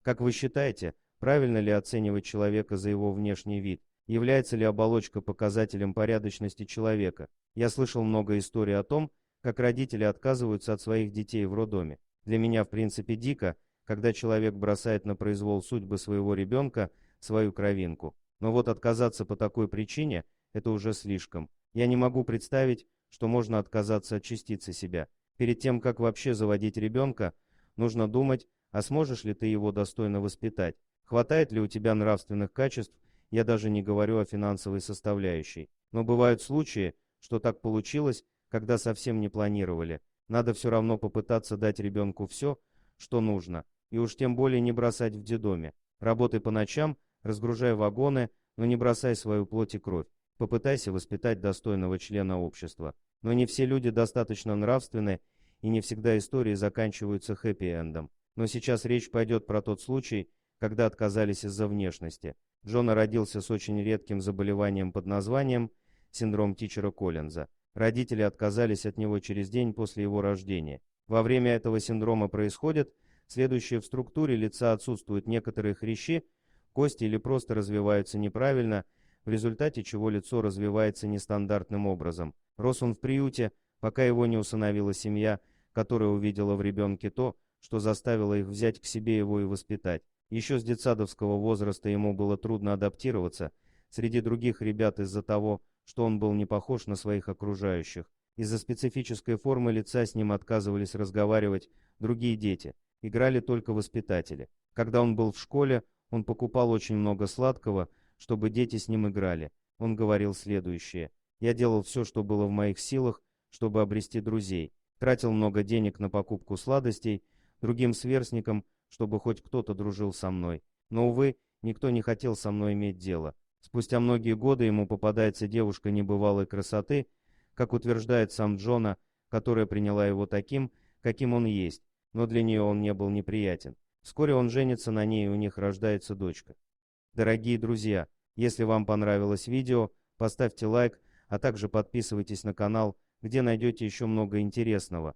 Как вы считаете, правильно ли оценивать человека за его внешний вид? Является ли оболочка показателем порядочности человека? Я слышал много историй о том, как родители отказываются от своих детей в роддоме. Для меня в принципе дико, когда человек бросает на произвол судьбы своего ребенка свою кровинку. Но вот отказаться по такой причине – это уже слишком. Я не могу представить, что можно отказаться от частицы себя. Перед тем, как вообще заводить ребенка, нужно думать, а сможешь ли ты его достойно воспитать? Хватает ли у тебя нравственных качеств? Я даже не говорю о финансовой составляющей. Но бывают случаи, что так получилось, когда совсем не планировали. Надо все равно попытаться дать ребенку все, что нужно, и уж тем более не бросать в детдоме. Работай по ночам, разгружай вагоны, но не бросай свою плоть и кровь. Попытайся воспитать достойного члена общества. Но не все люди достаточно нравственны, и не всегда истории заканчиваются хэппи-эндом. Но сейчас речь пойдет про тот случай, когда отказались из-за внешности. Джона родился с очень редким заболеванием под названием синдром Тичера-Коллинза. Родители отказались от него через день после его рождения. Во время этого синдрома происходит следующее: в структуре лица отсутствуют некоторые хрящи, кости или просто развиваются неправильно, в результате чего лицо развивается нестандартным образом. Рос он в приюте, пока его не усыновила семья, которая увидела в ребенке то, что заставило их взять к себе его и воспитать. Еще с детсадовского возраста ему было трудно адаптироваться среди других ребят из-за того, что он был не похож на своих окружающих. Из-за специфической формы лица с ним отказывались разговаривать другие дети, играли только воспитатели. Когда он был в школе, он покупал очень много сладкого, чтобы дети с ним играли. Он говорил следующее: «Я делал все, что было в моих силах, чтобы обрести друзей. Тратил много денег на покупку сладостей другим сверстникам, чтобы хоть кто-то дружил со мной. Но, увы, никто не хотел со мной иметь дело. Спустя многие годы ему попадается девушка небывалой красоты, как утверждает сам Джона, которая приняла его таким, каким он есть, но для нее он не был неприятен. Вскоре он женится на ней, и у них рождается дочка». Дорогие друзья, если вам понравилось видео, поставьте лайк, а также подписывайтесь на канал, где найдете еще много интересного.